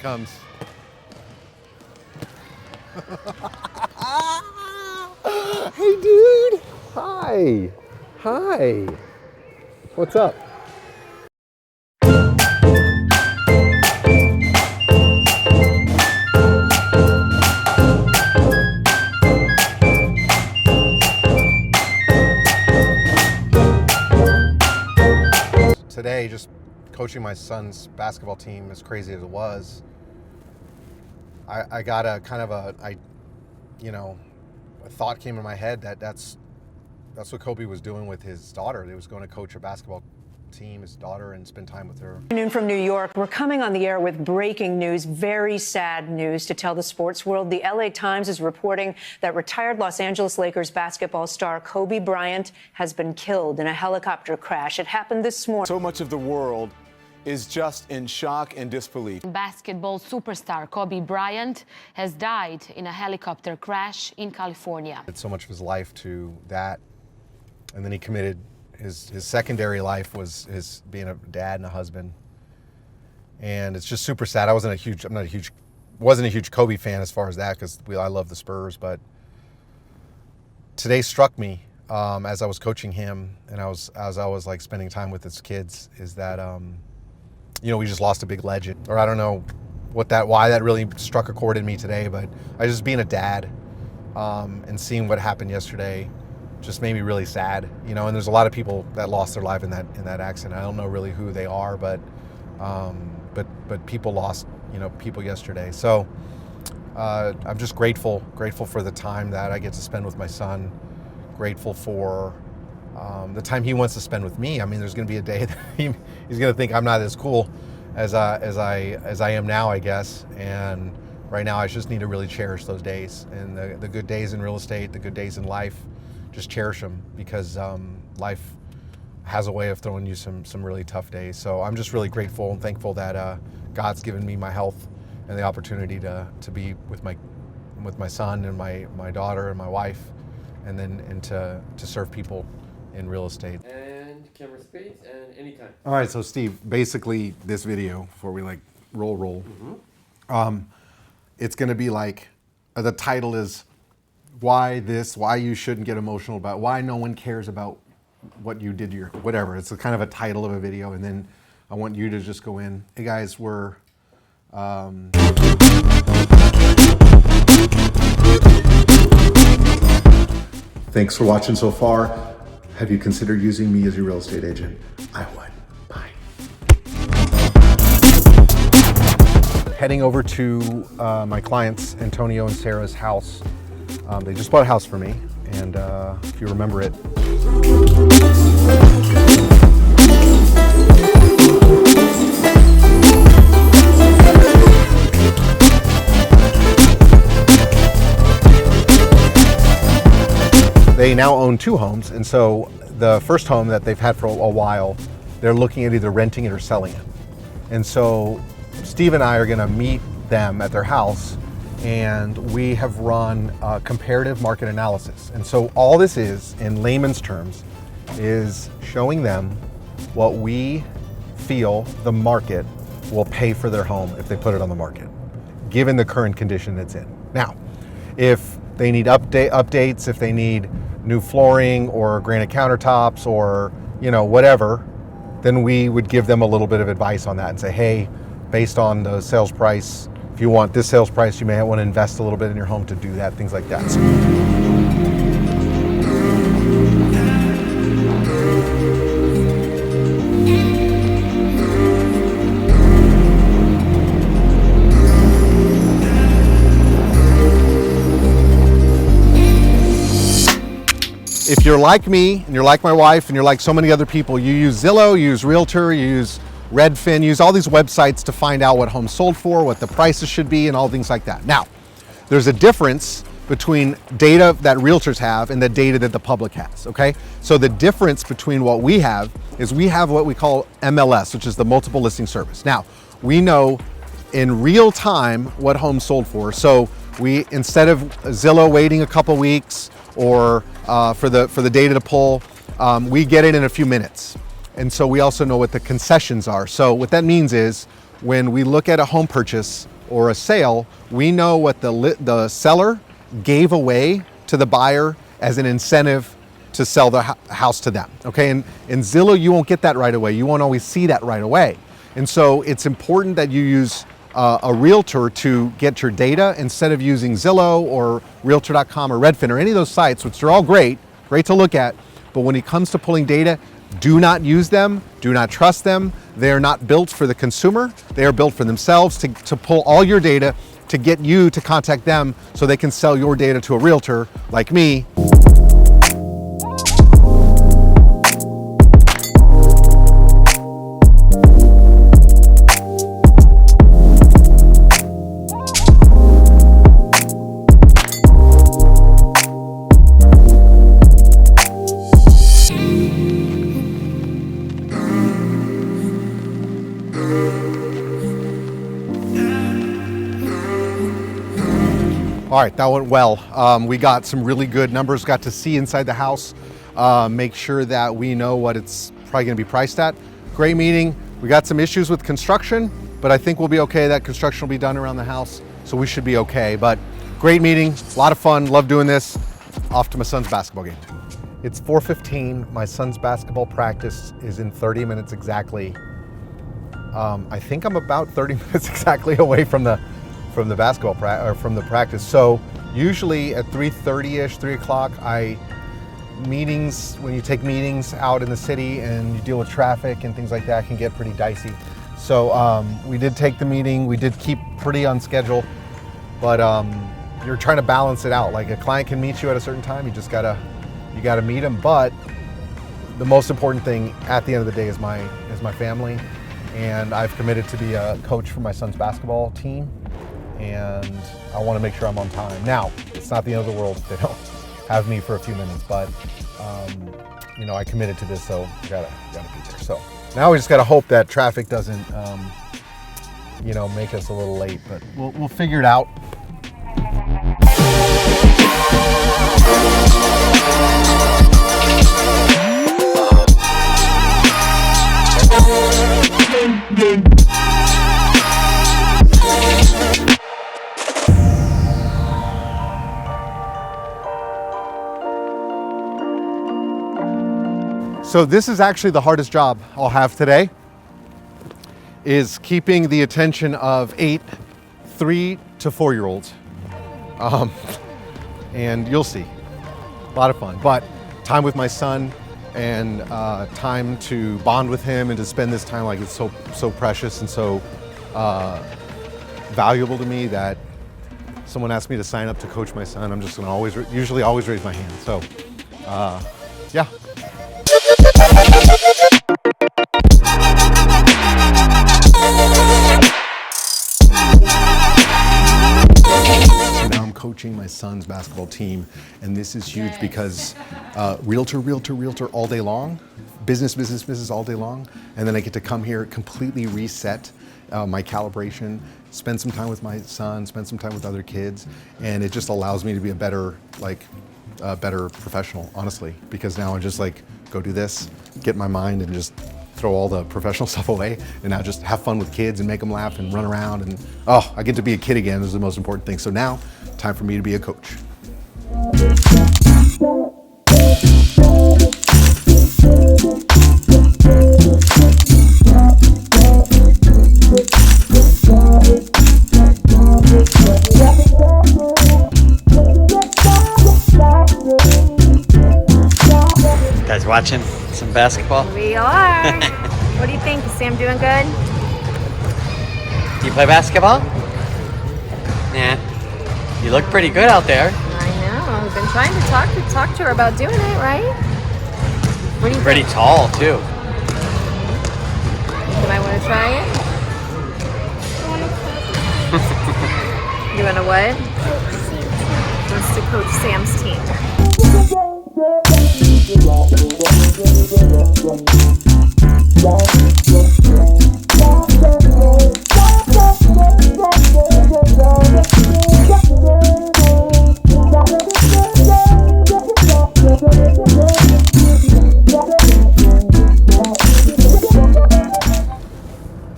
comes. Hey, dude. Hi. Hi. What's up? Today, just coaching my son's basketball team, as crazy as it was, I got a kind of a thought came in my head that that's what Kobe was doing with his daughter. He was going to coach a basketball team, his daughter, and spend time with her. Afternoon from New York. We're coming on the air with breaking news, very sad news to tell the sports world. The LA Times is reporting that retired Los Angeles Lakers basketball star Kobe Bryant has been killed in a helicopter crash. It happened this morning. So much of the world is just in shock and disbelief. Basketball superstar Kobe Bryant has died in a helicopter crash in California. Did so much of his life to that, and then he committed his secondary life was his being a dad and a husband, and it's just super sad. I wasn't a huge Kobe fan as far as that, because I love the Spurs, but today struck me as I was coaching him and as I was like spending time with his kids, is that we just lost a big legend. Or I don't know why that really struck a chord in me today, but I just being a dad and seeing what happened yesterday just made me really sad, and there's a lot of people that lost their life in that accident. I don't know really who they are, but people lost, people yesterday. So I'm just grateful for the time that I get to spend with my son, grateful for the time he wants to spend with me. I mean, there's going to be a day that he's going to think I'm not as cool as I am now, I guess. And right now, I just need to really cherish those days, and the good days in real estate, the good days in life. Just cherish them, because life has a way of throwing you some really tough days. So I'm just really grateful and thankful that God's given me my health and the opportunity to be with my son and my daughter and my wife, and to serve people in real estate. And camera space and anytime. All right, so Steve, basically this video, before we like roll, it's gonna be like, the title is why you shouldn't get emotional about, why no one cares about what you did to your, whatever. It's a kind of a title of a video, and then I want you to just go in. Hey guys, we're thanks for watching so far. Have you considered using me as your real estate agent? I would. Bye. Heading over to my clients, Antonio and Sarah's house. They just bought a house for me, and if you remember it. They now own 2 homes, and so the first home that they've had for a while, they're looking at either renting it or selling it. And so Steve and I are gonna meet them at their house, and we have run comparative market analysis. And so all this is, in layman's terms, is showing them what we feel the market will pay for their home if they put it on the market, given the current condition it's in. Now, if they need updates, if they need new flooring or granite countertops or whatever, then we would give them a little bit of advice on that and say, hey, based on the sales price, if you want this sales price, you may want to invest a little bit in your home to do that, things like that. If you're like me, and you're like my wife, and you're like so many other people, you use Zillow, you use Realtor, you use Redfin, use all these websites to find out what homes sold for, what the prices should be, and all things like that. Now, there's a difference between data that realtors have and the data that the public has, okay? So the difference between what we have is we have what we call MLS, which is the multiple listing service. Now, we know in real time what homes sold for. So we, instead of Zillow waiting a couple weeks or for the data to pull, we get it in a few minutes. And so we also know what the concessions are. So what that means is when we look at a home purchase, or a sale, we know what the seller gave away to the buyer as an incentive to sell the house to them. Okay, and in Zillow, you won't get that right away. You won't always see that right away. And so it's important that you use a realtor to get your data instead of using Zillow or Realtor.com or Redfin or any of those sites, which are all great to look at. But when it comes to pulling data, do not use them, do not trust them. They are not built for the consumer. They are built for themselves to pull all your data to get you to contact them so they can sell your data to a realtor like me. All right, that went well. We got some really good numbers, got to see inside the house, make sure that we know what it's probably gonna be priced at. Great meeting. We got some issues with construction, but I think we'll be okay. That construction will be done around the house, so we should be okay. But great meeting, a lot of fun, love doing this. Off to my son's basketball game. It's 4:15, my son's basketball practice is in 30 minutes exactly. I think I'm about 30 minutes exactly away from the basketball from the practice. So usually at 3:30ish, 3 o'clock, when you take meetings out in the city and you deal with traffic and things like that, can get pretty dicey. So we did take the meeting, we did keep pretty on schedule, but you're trying to balance it out. Like a client can meet you at a certain time, you gotta meet them. But the most important thing at the end of the day is my family, and I've committed to be a coach for my son's basketball team. And I want to make sure I'm on time. Now, it's not the end of the world if they don't have me for a few minutes, but I committed to this, so I gotta be there. So now we just gotta hope that traffic doesn't, make us a little late, but we'll figure it out. So this is actually the hardest job I'll have today, is keeping the attention of 3 to 4-year-olds. And you'll see, a lot of fun, but time with my son and time to bond with him and to spend this time, like, it's so precious and so valuable to me that someone asked me to sign up to coach my son. I'm just gonna usually always raise my hand. So yeah. Now I'm coaching my son's basketball team, and this is huge because realtor all day long, business all day long, and then I get to come here, completely reset my calibration, spend some time with my son, spend some time with other kids, and it just allows me to be a better professional, honestly, because now I just go do this, get my mind, and just throw all the professional stuff away, and now just have fun with kids and make them laugh and run around, and I get to be a kid again. This is the most important thing. So now, time for me to be a coach. Guys watching some basketball? We are. What do you think? Is Sam doing good? Do you play basketball? Nah. You look pretty good out there. I know. I've been trying to talk to her about doing it, right? What do you Pretty think? tall too. You might want to try it. You want to what? Wants to coach Sam's team.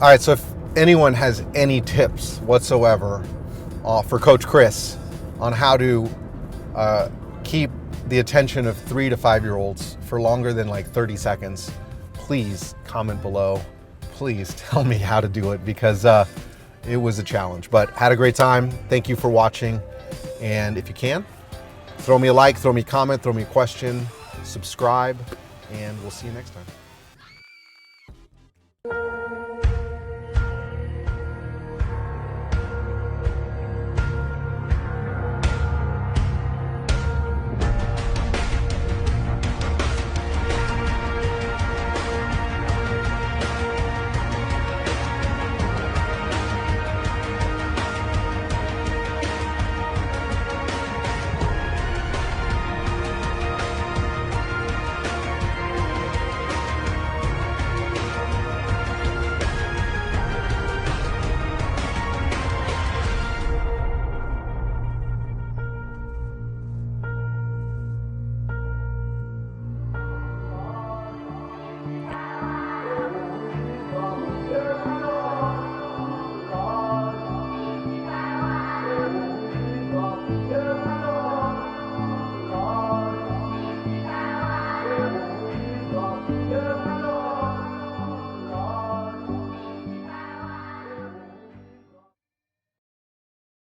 All right, so anyone has any tips whatsoever for Coach Chris on how to keep the attention of 3 to 5-year-olds for longer than like 30 seconds, please comment below. Please tell me how to do it, because it was a challenge, but had a great time. Thank you for watching. And if you can, throw me a like, throw me a comment, throw me a question, subscribe, and we'll see you next time.